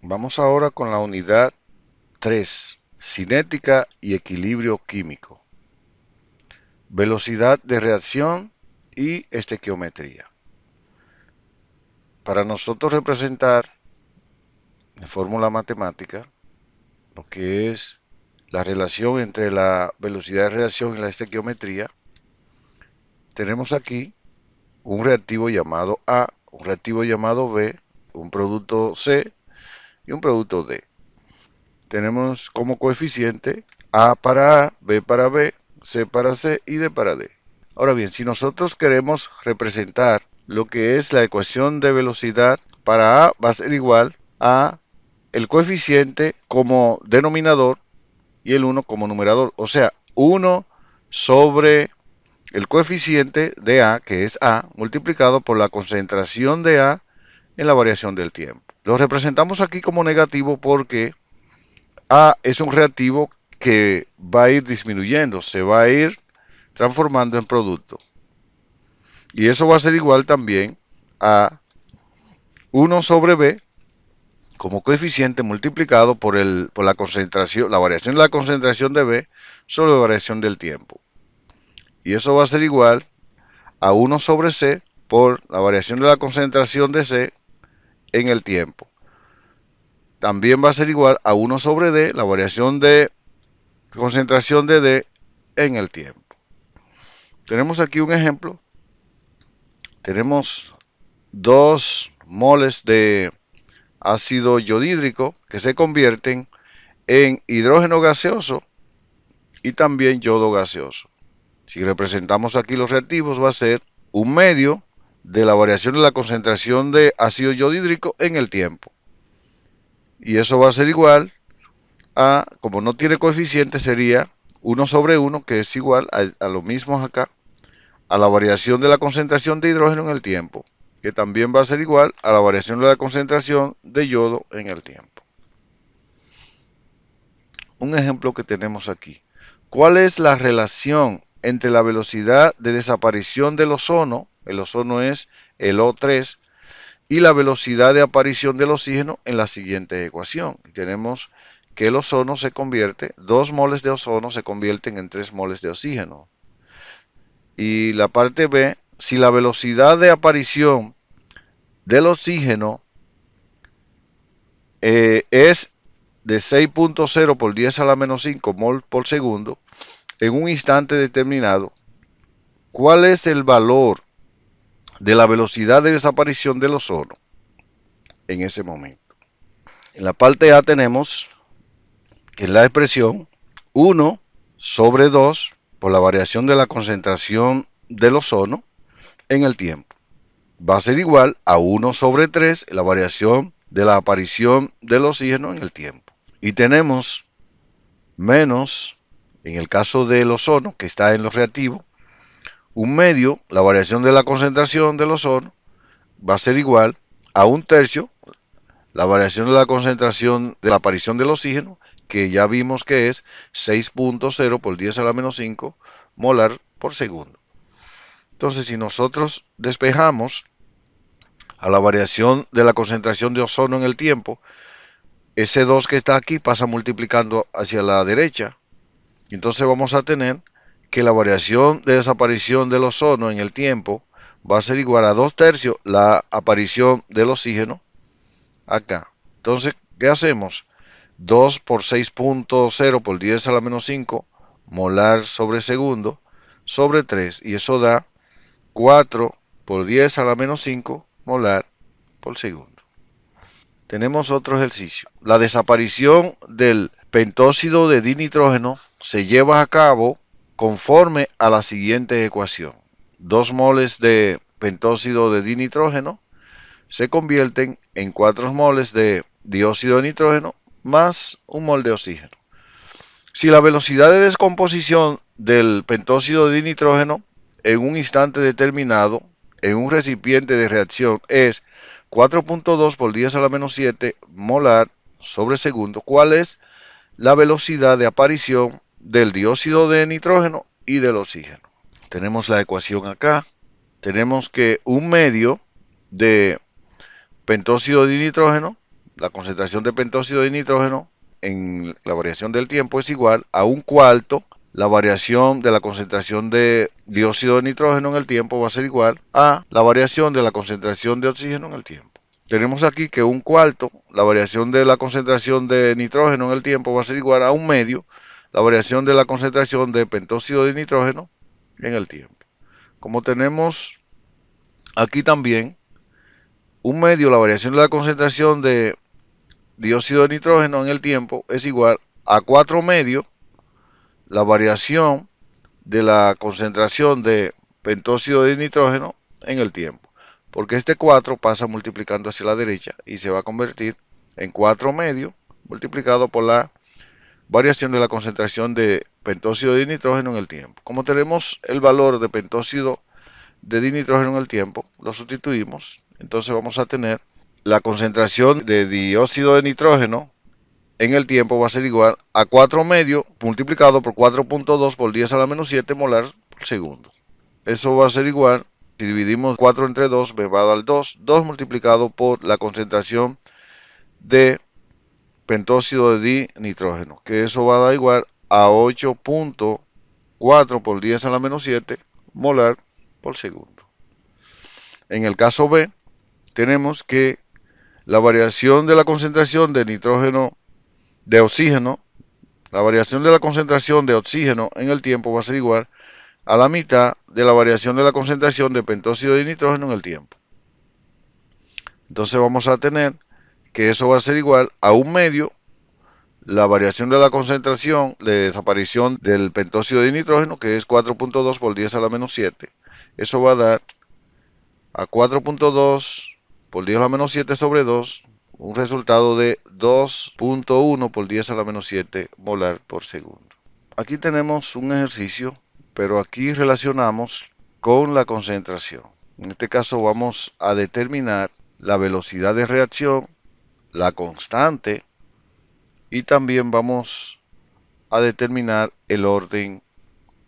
Vamos ahora con la unidad 3, cinética y equilibrio químico, velocidad de reacción y estequiometría. Para nosotros representar en fórmula matemática lo que es la relación entre la velocidad de reacción y la estequiometría, tenemos aquí un reactivo llamado A, un reactivo llamado B, un producto C y un producto D. Tenemos como coeficiente A para A, B para B, C para C y D para D. Ahora bien, si nosotros queremos representar lo que es la ecuación de velocidad, para A va a ser igual a el coeficiente como denominador y el 1 como numerador. O sea, 1 sobre el coeficiente de A, que es A, multiplicado por la concentración de A en la variación del tiempo. Lo representamos aquí como negativo porque A es un reactivo que va a ir disminuyendo, se va a ir transformando en producto. Y eso va a ser igual también a 1 sobre B como coeficiente multiplicado por la concentración, la variación de la concentración de B sobre la variación del tiempo. Y eso va a ser igual a 1 sobre C por la variación de la concentración de C en el tiempo. También va a ser igual a 1 sobre D, la variación de concentración de D en el tiempo. Tenemos aquí un ejemplo. Tenemos 2 moles de ácido yodhídrico que se convierten en hidrógeno gaseoso y también yodo gaseoso. Si representamos aquí los reactivos, va a ser un medio de la variación de la concentración de ácido yodhídrico en el tiempo. Y eso va a ser igual a, como no tiene coeficiente, sería 1 sobre 1, que es igual a lo mismo acá, a la variación de la concentración de hidrógeno en el tiempo, que también va a ser igual a la variación de la concentración de yodo en el tiempo. Un ejemplo que tenemos aquí. ¿Cuál es la relación entre la velocidad de desaparición del ozono, el ozono es el O3, y la velocidad de aparición del oxígeno en la siguiente ecuación? Tenemos que el ozono se convierte, 2 moles de ozono se convierten en 3 moles de oxígeno. Y la parte B, si la velocidad de aparición del oxígeno es de 6.0 por 10 a la menos 5 mol por segundo, en un instante determinado, ¿cuál es el valor de la velocidad de desaparición del ozono en ese momento? En la parte A tenemos que es la expresión 1 sobre 2 por la variación de la concentración del ozono en el tiempo. Va a ser igual a 1 sobre 3 la variación de la aparición del oxígeno en el tiempo. Y tenemos menos, en el caso del ozono, que está en los reactivos, un medio, la variación de la concentración del ozono, va a ser igual a un tercio, la variación de la concentración de la aparición del oxígeno, que ya vimos que es 6.0 por 10 a la menos 5 molar por segundo. Entonces, si nosotros despejamos a la variación de la concentración de ozono en el tiempo, ese 2 que está aquí pasa multiplicando hacia la derecha. Y entonces vamos a tener que la variación de desaparición del ozono en el tiempo va a ser igual a 2 tercios la aparición del oxígeno acá. Entonces, ¿qué hacemos? 2 por 6.0 por 10 a la menos 5 molar sobre segundo sobre 3. Y eso da 4 por 10 a la menos 5 molar por segundo. Tenemos otro ejercicio. La desaparición del pentóxido de dinitrógeno se lleva a cabo conforme a la siguiente ecuación. 2 moles de pentóxido de dinitrógeno se convierten en 4 moles de dióxido de nitrógeno más un mol de oxígeno. Si la velocidad de descomposición del pentóxido de dinitrógeno en un instante determinado en un recipiente de reacción es 4.2 por 10 a la menos 7 molar sobre segundo, ¿cuál es la velocidad de aparición del dióxido de nitrógeno y del oxígeno? Tenemos la ecuación acá. Tenemos que un medio de pentóxido de nitrógeno la concentración de pentóxido de nitrógeno en la variación del tiempo es igual a un cuarto. La variación de la concentración de dióxido de nitrógeno en el tiempo va a ser igual a la variación de la concentración de oxígeno en el tiempo. Tenemos aquí que un cuarto, la variación de la concentración de nitrógeno en el tiempo va a ser igual a un medio, la variación de la concentración de pentóxido de nitrógeno en el tiempo. Como tenemos aquí también un medio, la variación de la concentración de dióxido de nitrógeno en el tiempo es igual a 4 medios, la variación de la concentración de pentóxido de nitrógeno en el tiempo. Porque este 4 pasa multiplicando hacia la derecha y se va a convertir en 4 medios multiplicado por la variación de la concentración de pentóxido de nitrógeno en el tiempo. Como tenemos el valor de pentóxido de dinitrógeno en el tiempo, lo sustituimos. Entonces vamos a tener la concentración de dióxido de nitrógeno en el tiempo va a ser igual a 4 medios multiplicado por 4.2 por 10 a la menos 7 molar por segundo. Eso va a ser igual, si dividimos 4 entre 2, me va a dar 2. 2 multiplicado por la concentración de pentóxido de dinitrógeno, que eso va a dar igual a 8.4 por 10 a la menos 7 molar por segundo. En el caso B, tenemos que la variación de la concentración de nitrógeno, de oxígeno, la variación de la concentración de oxígeno en el tiempo va a ser igual a la mitad de la variación de la concentración de pentóxido de nitrógeno en el tiempo. Entonces vamos a tener que eso va a ser igual a un medio la variación de la concentración de desaparición del pentóxido de nitrógeno, que es 4.2 por 10 a la menos 7. Eso va a dar a 4.2 por 10 a la menos 7 sobre 2, un resultado de 2.1 por 10 a la menos 7 molar por segundo. Aquí tenemos un ejercicio, pero aquí relacionamos con la concentración. En este caso vamos a determinar la velocidad de reacción, la constante, y también vamos a determinar el orden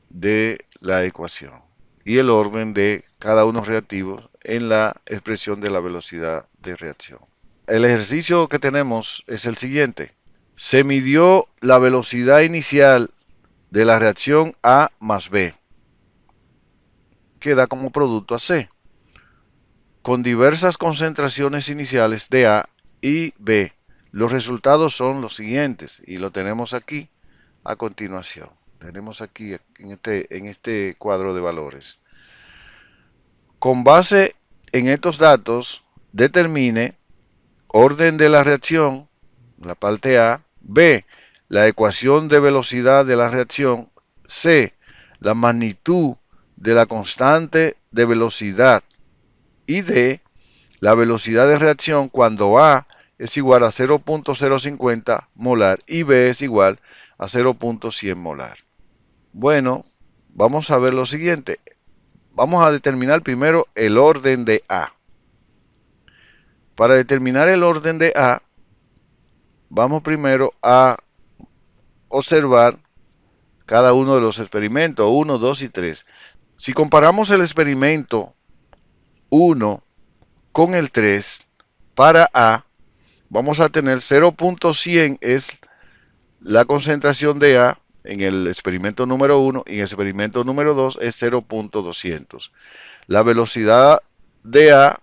de la ecuación y el orden de cada uno de los reactivos en la expresión de la velocidad de reacción. El ejercicio que tenemos es el siguiente. Se midió la velocidad inicial de la reacción A más B, que da como producto a C, con diversas concentraciones iniciales de A y B. Los resultados son los siguientes y lo tenemos aquí a continuación. Tenemos aquí en este cuadro de valores. Con base en estos datos, determine orden de la reacción, la parte A, B, la ecuación de velocidad de la reacción, C, la magnitud de la constante de velocidad y D, la velocidad de reacción cuando A es igual a 0.050 molar y B es igual a 0.100 molar. Bueno, vamos a ver lo siguiente. Vamos a determinar primero el orden de A. Para determinar el orden de A, vamos primero a observar cada uno de los experimentos, 1, 2 y 3. Si comparamos el experimento 1 con el 3, para A, vamos a tener 0.100 es la concentración de A en el experimento número 1 y en el experimento número 2 es 0.200. La velocidad de A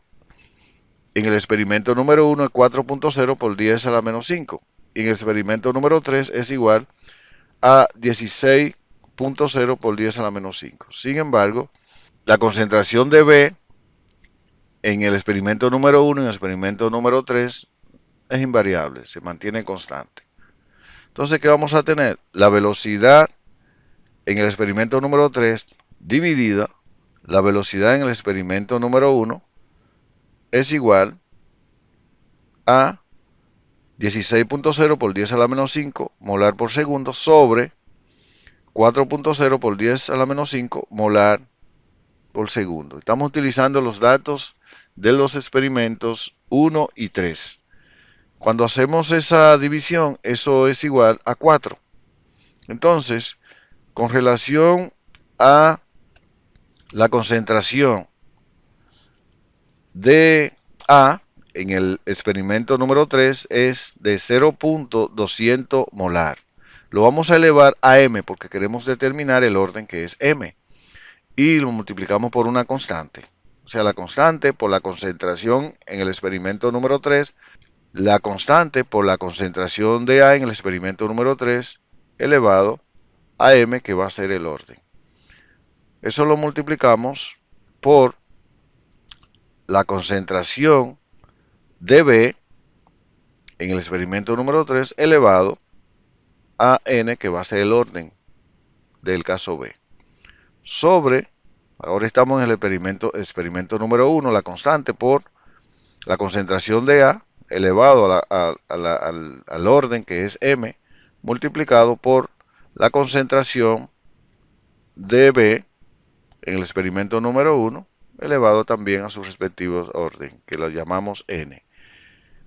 en el experimento número 1 es 4.0 por 10 a la menos 5. Y en el experimento número 3 es igual a 16.0 por 10 a la menos 5. Sin embargo, la concentración de B en el experimento número 1 y en el experimento número 3 es invariable, se mantiene constante. Entonces, ¿qué vamos a tener? La velocidad en el experimento número 3 dividida la velocidad en el experimento número 1 es igual a 16.0 por 10 a la menos 5 molar por segundo sobre 4.0 por 10 a la menos 5 molar por segundo. Estamos utilizando los datos de los experimentos 1 y 3. Cuando hacemos esa división, eso es igual a 4. Entonces, con relación a la concentración de A en el experimento número 3 es de 0.200 molar. Lo vamos a elevar a m porque queremos determinar el orden que es m. Y lo multiplicamos por una constante. O sea, la constante por la concentración en el experimento número 3, la constante por la concentración de A en el experimento número 3, elevado a m, que va a ser el orden. Eso lo multiplicamos por la concentración de B en el experimento número 3 elevado a n, que va a ser el orden del caso B. Sobre, ahora estamos en el experimento número 1, la constante por la concentración de A elevado al orden que es m, multiplicado por la concentración de B en el experimento número 1, elevado también a sus respectivos orden, que lo llamamos n.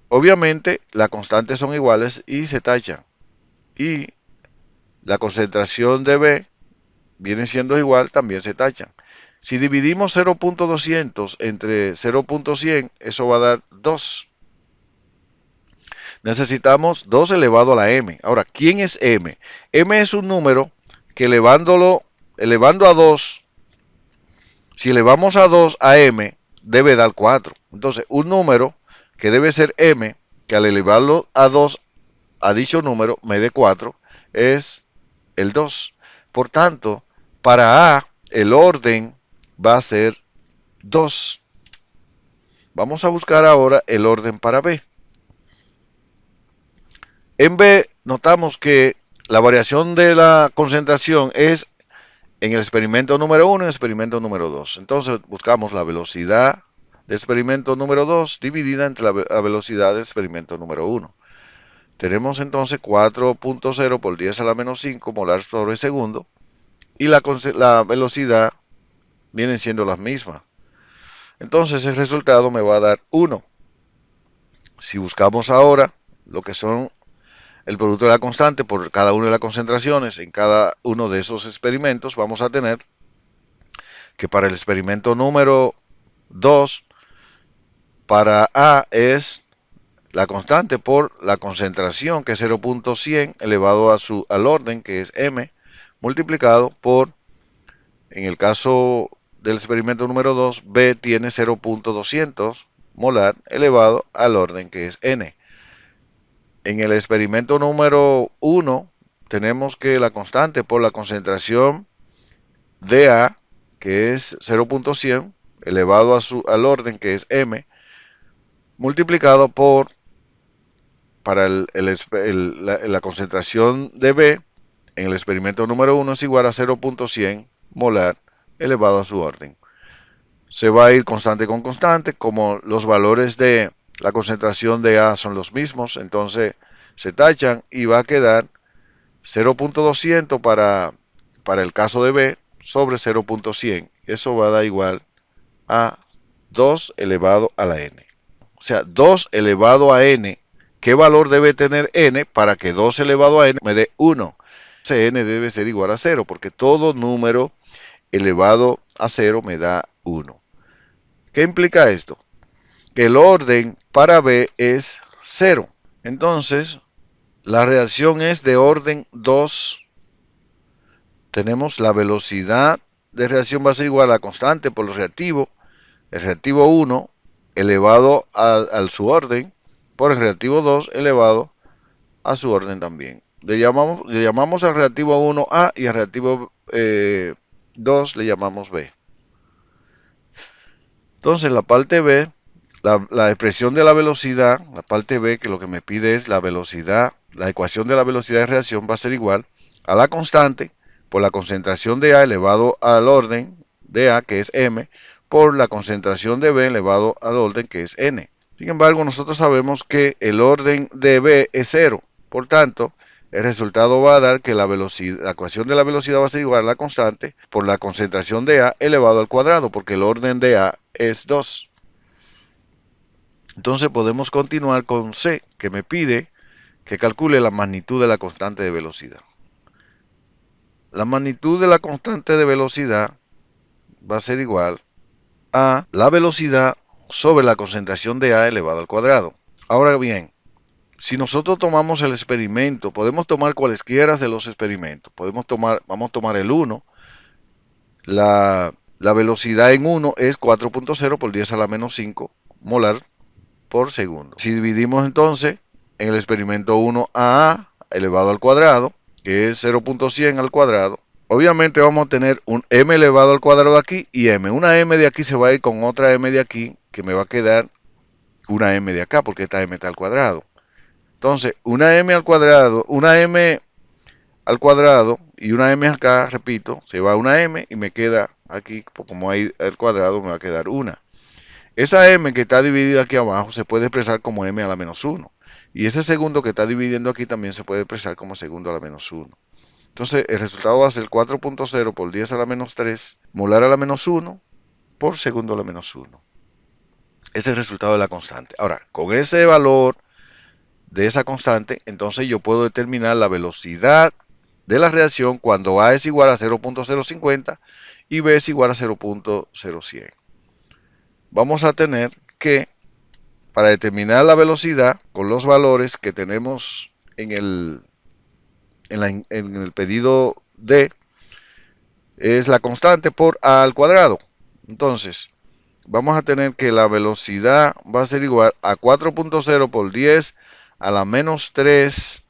Obviamente, las constantes son iguales y se tachan. Y la concentración de B viene siendo igual, también se tachan. Si dividimos 0.200 entre 0.100, eso va a dar 2. Necesitamos 2 elevado a la m. Ahora, ¿quién es m? M es un número que elevando a 2, si elevamos a 2 a m, debe dar 4. Entonces, un número que debe ser m, que al elevarlo a 2 a dicho número me dé 4, es el 2. Por tanto, para A, el orden va a ser 2. Vamos a buscar ahora el orden para B. En B notamos que la variación de la concentración es en el experimento número 1 y el experimento número 2. Entonces buscamos la velocidad del experimento número 2 dividida entre la velocidad del experimento número 1. Tenemos entonces 4.0 por 10 a la menos 5 molar sobre segundo y la velocidad vienen siendo las mismas. Entonces el resultado me va a dar 1. Si buscamos ahora lo que son el producto de la constante por cada una de las concentraciones en cada uno de esos experimentos, vamos a tener que para el experimento número 2, para A es la constante por la concentración, que es 0.100 elevado al orden, que es m, multiplicado por, en el caso del experimento número 2, B tiene 0.200 molar elevado al orden, que es n. En el experimento número 1 tenemos que la constante por la concentración de A, que es 0.100 elevado al orden, que es m, multiplicado por la concentración de B en el experimento número 1 es igual a 0.100 molar elevado a su orden. Se va a ir constante con constante, como los valores de la concentración de A son los mismos, entonces se tachan y va a quedar 0.200 para el caso de B sobre 0.100. Eso va a dar igual a 2 elevado a la n. O sea, 2 elevado a n, ¿qué valor debe tener n para que 2 elevado a n me dé 1? Ese n debe ser igual a 0, porque todo número elevado a 0 me da 1. ¿Qué implica esto? Que el orden para B es 0. Entonces, la reacción es de orden 2. Tenemos la velocidad de reacción va a ser igual a la constante por el reactivo 1 elevado a su orden por el reactivo 2 elevado a su orden también. Le llamamos al reactivo 1 A y al reactivo 2 le llamamos B. Entonces la parte B, la expresión de la velocidad, la parte B, que lo que me pide es la velocidad, la ecuación de la velocidad de reacción va a ser igual a la constante por la concentración de A elevado al orden de A, que es m, por la concentración de B elevado al orden, que es n. Sin embargo, nosotros sabemos que el orden de B es 0. Por tanto, el resultado va a dar que la ecuación de la velocidad va a ser igual a la constante por la concentración de A elevado al cuadrado, porque el orden de A es 2. Entonces podemos continuar con C, que me pide que calcule la magnitud de la constante de velocidad. La magnitud de la constante de velocidad va a ser igual a la velocidad sobre la concentración de A elevado al cuadrado. Ahora bien, si nosotros tomamos el experimento, podemos tomar cualesquiera de los experimentos. Vamos a tomar el 1. La velocidad en 1 es 4.0 por 10 a la menos 5 molar por segundo. Si dividimos entonces en el experimento 1 a elevado al cuadrado, que es 0.100 al cuadrado, obviamente vamos a tener un m elevado al cuadrado aquí y m. Una m de aquí se va a ir con otra m de aquí, que me va a quedar una m de acá, porque esta m está al cuadrado. Entonces, una m al cuadrado y una m acá, repito, se va una m y me queda aquí, como hay al cuadrado, me va a quedar una. Esa m que está dividida aquí abajo se puede expresar como m a la menos 1. Y ese segundo que está dividiendo aquí también se puede expresar como segundo a la menos 1. Entonces el resultado va a ser 4.0 por 10 a la menos 3 molar a la menos 1 por segundo a la menos 1. Ese es el resultado de la constante. Ahora, con ese valor de esa constante, entonces yo puedo determinar la velocidad de la reacción cuando A es igual a 0.050 y B es igual a 0.0100. Vamos a tener que, para determinar la velocidad con los valores que tenemos en el pedido D, es la constante por A al cuadrado. Entonces, vamos a tener que la velocidad va a ser igual a 4.0 por 10 a la menos 3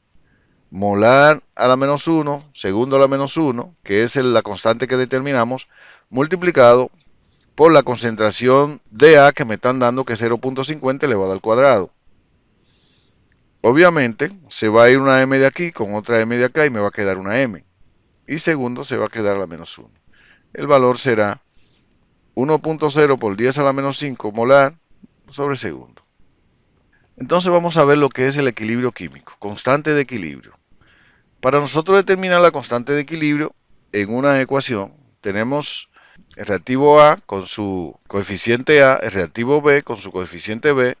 molar a la menos 1, segundo a la menos 1, que es la constante que determinamos, multiplicado por la concentración de A que me están dando, que es 0.50 elevado al cuadrado. Obviamente, se va a ir una m de aquí con otra m de acá y me va a quedar una m. Y segundo se va a quedar a la menos 1. El valor será 1.0 por 10 a la menos 5 molar sobre segundo. Entonces vamos a ver lo que es el equilibrio químico, constante de equilibrio. Para nosotros determinar la constante de equilibrio en una ecuación, tenemos el reactivo A con su coeficiente A, el reactivo B con su coeficiente B,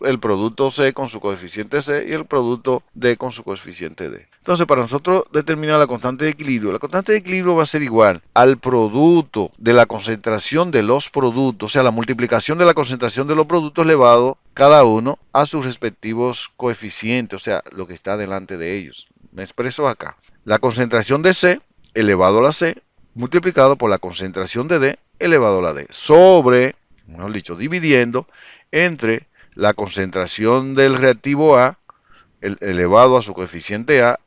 el producto C con su coeficiente C y el producto D con su coeficiente D. Entonces, para nosotros determinar la constante de equilibrio va a ser igual al producto de la concentración de los productos, o sea, la multiplicación de la concentración de los productos elevado cada uno a sus respectivos coeficientes, o sea, lo que está delante de ellos. Me expreso acá. La concentración de C elevado a la C multiplicado por la concentración de D elevado a la D sobre, mejor dicho, dividiendo entre la concentración del reactivo A elevado a su coeficiente A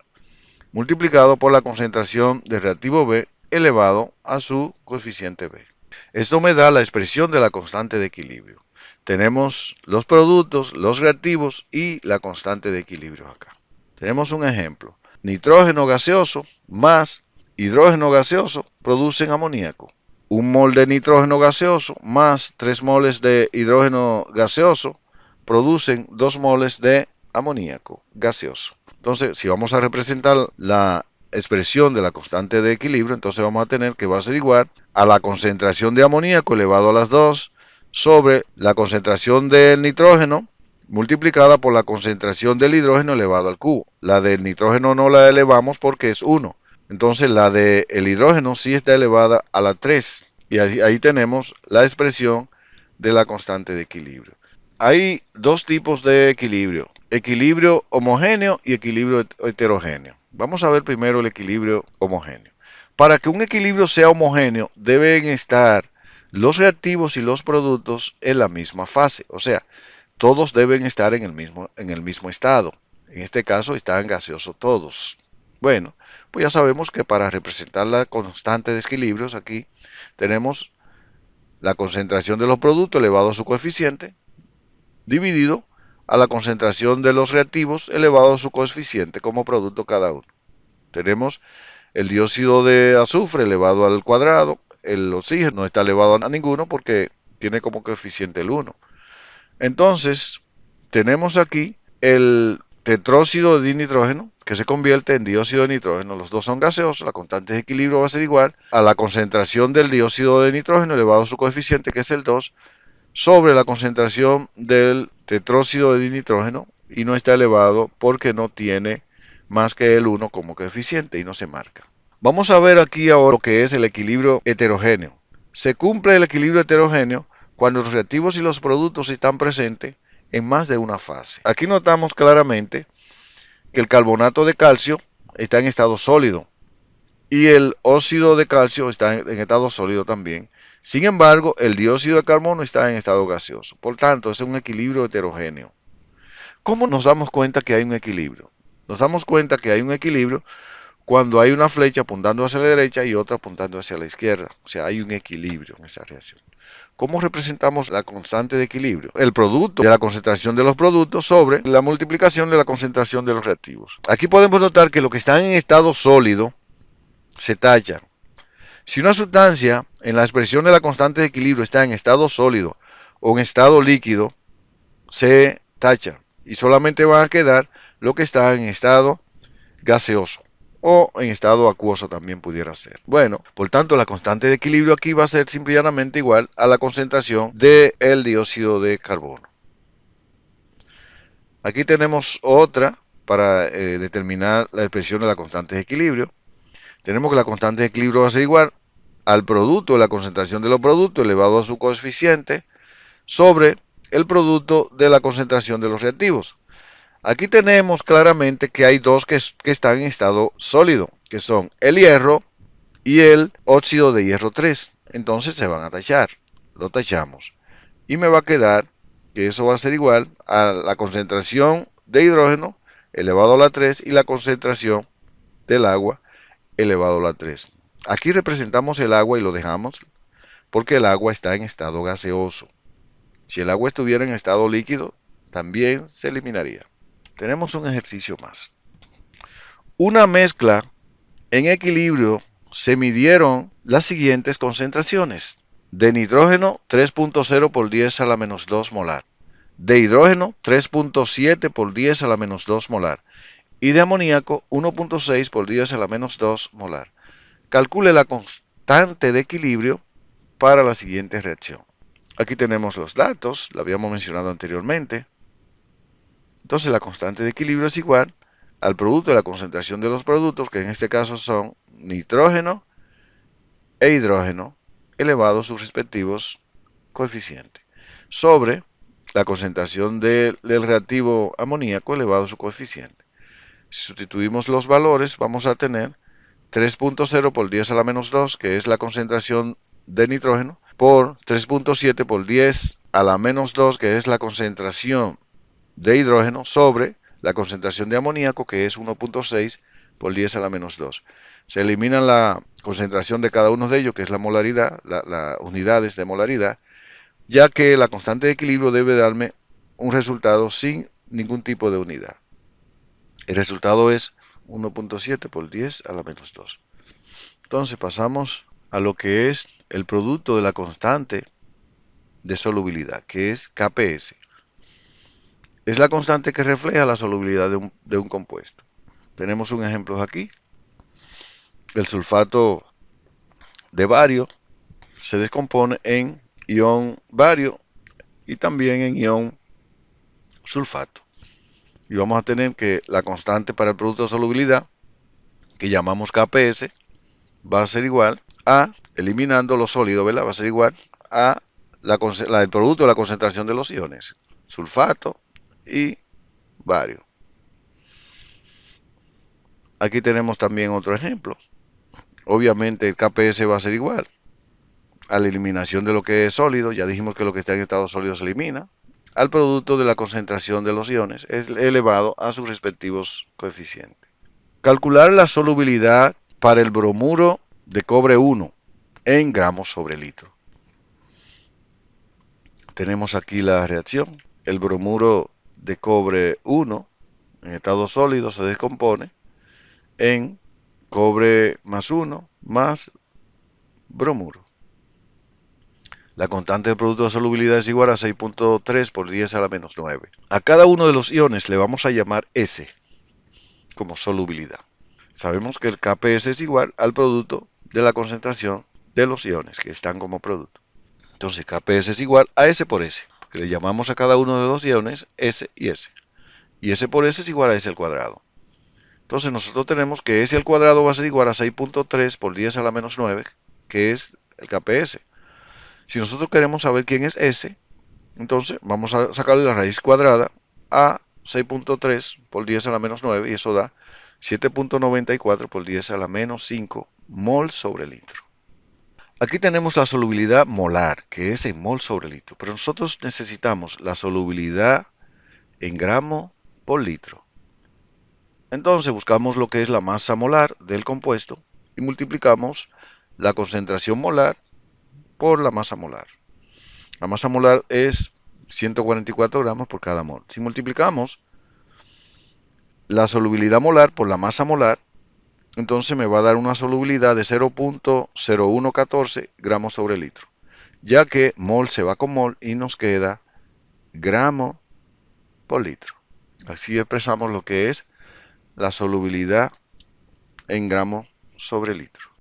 multiplicado por la concentración del reactivo B elevado a su coeficiente B. Esto me da la expresión de la constante de equilibrio. Tenemos los productos, los reactivos y la constante de equilibrio acá. Tenemos un ejemplo. Nitrógeno gaseoso más hidrógeno gaseoso producen amoníaco. Un mol de nitrógeno gaseoso más 3 moles de hidrógeno gaseoso producen 2 moles de amoníaco gaseoso. Entonces, si vamos a representar la expresión de la constante de equilibrio, entonces vamos a tener que va a ser igual a la concentración de amoníaco elevado a las 2 sobre la concentración del nitrógeno multiplicada por la concentración del hidrógeno elevado al cubo. La del nitrógeno no la elevamos porque es 1. Entonces la del hidrógeno sí está elevada a la 3. Y ahí tenemos la expresión de la constante de equilibrio. Hay dos tipos de equilibrio. Equilibrio homogéneo y equilibrio heterogéneo. Vamos a ver primero el equilibrio homogéneo. Para que un equilibrio sea homogéneo, deben estar los reactivos y los productos en la misma fase. O sea, todos deben estar en el mismo estado. En este caso están gaseosos todos. Bueno, pues ya sabemos que para representar la constante de equilibrios aquí tenemos la concentración de los productos elevado a su coeficiente dividido a la concentración de los reactivos elevado a su coeficiente como producto cada uno. Tenemos el dióxido de azufre elevado al cuadrado, el oxígeno no está elevado a ninguno porque tiene como coeficiente el 1. Entonces, tenemos aquí el tetróxido de nitrógeno que se convierte en dióxido de nitrógeno. Los dos son gaseosos, la constante de equilibrio va a ser igual a la concentración del dióxido de nitrógeno elevado a su coeficiente, que es el 2, sobre la concentración del tetróxido de nitrógeno, y no está elevado porque no tiene más que el 1 como coeficiente y no se marca. Vamos a ver aquí ahora lo que es el equilibrio heterogéneo. Se cumple el equilibrio heterogéneo cuando los reactivos y los productos están presentes en más de una fase. Aquí notamos claramente que el carbonato de calcio está en estado sólido y el óxido de calcio está en estado sólido también. Sin embargo, el dióxido de carbono está en estado gaseoso. Por tanto, es un equilibrio heterogéneo. ¿Cómo nos damos cuenta que hay un equilibrio? Nos damos cuenta que hay un equilibrio cuando hay una flecha apuntando hacia la derecha y otra apuntando hacia la izquierda. O sea, hay un equilibrio en esa reacción. ¿Cómo representamos la constante de equilibrio? El producto de la concentración de los productos sobre la multiplicación de la concentración de los reactivos. Aquí podemos notar que lo que está en estado sólido se tacha. Si una sustancia en la expresión de la constante de equilibrio está en estado sólido o en estado líquido, se tacha y solamente van a quedar lo que está en estado gaseoso o en estado acuoso también pudiera ser. Bueno, por tanto la constante de equilibrio aquí va a ser simplemente igual a la concentración del dióxido de carbono. Aquí tenemos otra para determinar la expresión de la constante de equilibrio. Tenemos que la constante de equilibrio va a ser igual al producto de la concentración de los productos elevado a su coeficiente sobre el producto de la concentración de los reactivos. Aquí tenemos claramente que hay dos que están en estado sólido, que son el hierro y el óxido de hierro 3. Entonces se van a tachar, lo tachamos. Y me va a quedar que eso va a ser igual a la concentración de hidrógeno elevado a la 3 y la concentración del agua elevado a la 3. Aquí representamos el agua y lo dejamos porque el agua está en estado gaseoso. Si el agua estuviera en estado líquido, también se eliminaría. Tenemos un ejercicio más. Una mezcla en equilibrio se midieron las siguientes concentraciones. De nitrógeno 3.0 por 10 a la menos 2 molar. De hidrógeno 3.7 por 10 a la menos 2 molar. Y de amoníaco 1.6 por 10 a la menos 2 molar. Calcule la constante de equilibrio para la siguiente reacción. Aquí tenemos los datos, lo habíamos mencionado anteriormente. Entonces la constante de equilibrio es igual al producto de la concentración de los productos, que en este caso son nitrógeno e hidrógeno, elevado a sus respectivos coeficientes, sobre la concentración del reactivo amoníaco elevado a su coeficiente. Si sustituimos los valores, vamos a tener 3.0 por 10 a la menos 2, que es la concentración de nitrógeno, por 3.7 por 10 a la menos 2, que es la concentración de hidrógeno, sobre la concentración de amoníaco, que es 1.6 por 10 a la menos 2. Se elimina la concentración de cada uno de ellos, que es la molaridad, las unidades de molaridad, ya que la constante de equilibrio debe darme un resultado sin ningún tipo de unidad. El resultado es 1.7 por 10 a la menos 2. Entonces pasamos a lo que es el producto de la constante de solubilidad, que es Kps. Es la constante que refleja la solubilidad de un compuesto. Tenemos un ejemplo aquí. El sulfato de bario se descompone en ion bario y también en ion sulfato. Y vamos a tener que la constante para el producto de solubilidad, que llamamos Kps, va a ser igual a, eliminando lo sólido, ¿verdad? Va a ser igual a el producto de la concentración de los iones, sulfato y bario. Aquí tenemos también otro ejemplo. Obviamente el Kps va a ser igual a la eliminación de lo que es sólido, ya dijimos que lo que está en estado sólido se elimina, al producto de la concentración de los iones es elevado a sus respectivos coeficientes. Calcular la solubilidad para el bromuro de cobre 1 en gramos sobre litro. Tenemos aquí la reacción. El bromuro de cobre 1 en estado sólido se descompone en cobre más 1 más bromuro. La constante de producto de solubilidad es igual a 6.3 por 10 a la menos 9. A cada uno de los iones le vamos a llamar S como solubilidad. Sabemos que el Kps es igual al producto de la concentración de los iones que están como producto. Entonces Kps es igual a S por S, porque le llamamos a cada uno de los iones S y S. Y S por S es igual a S al cuadrado. Entonces nosotros tenemos que S al cuadrado va a ser igual a 6.3 por 10 a la menos 9, que es el Kps. Si nosotros queremos saber quién es S, entonces vamos a sacarle la raíz cuadrada a 6.3 por 10 a la menos 9 y eso da 7.94 por 10 a la menos 5 mol sobre litro. Aquí tenemos la solubilidad molar, que es en mol sobre litro, pero nosotros necesitamos la solubilidad en gramo por litro. Entonces buscamos lo que es la masa molar del compuesto y multiplicamos la concentración molar por la masa molar. La masa molar es 144 gramos por cada mol. Si multiplicamos la solubilidad molar por la masa molar, entonces me va a dar una solubilidad de 0.0114 gramos sobre litro, ya que mol se va con mol y nos queda gramo por litro. Así expresamos lo que es la solubilidad en gramos sobre litro.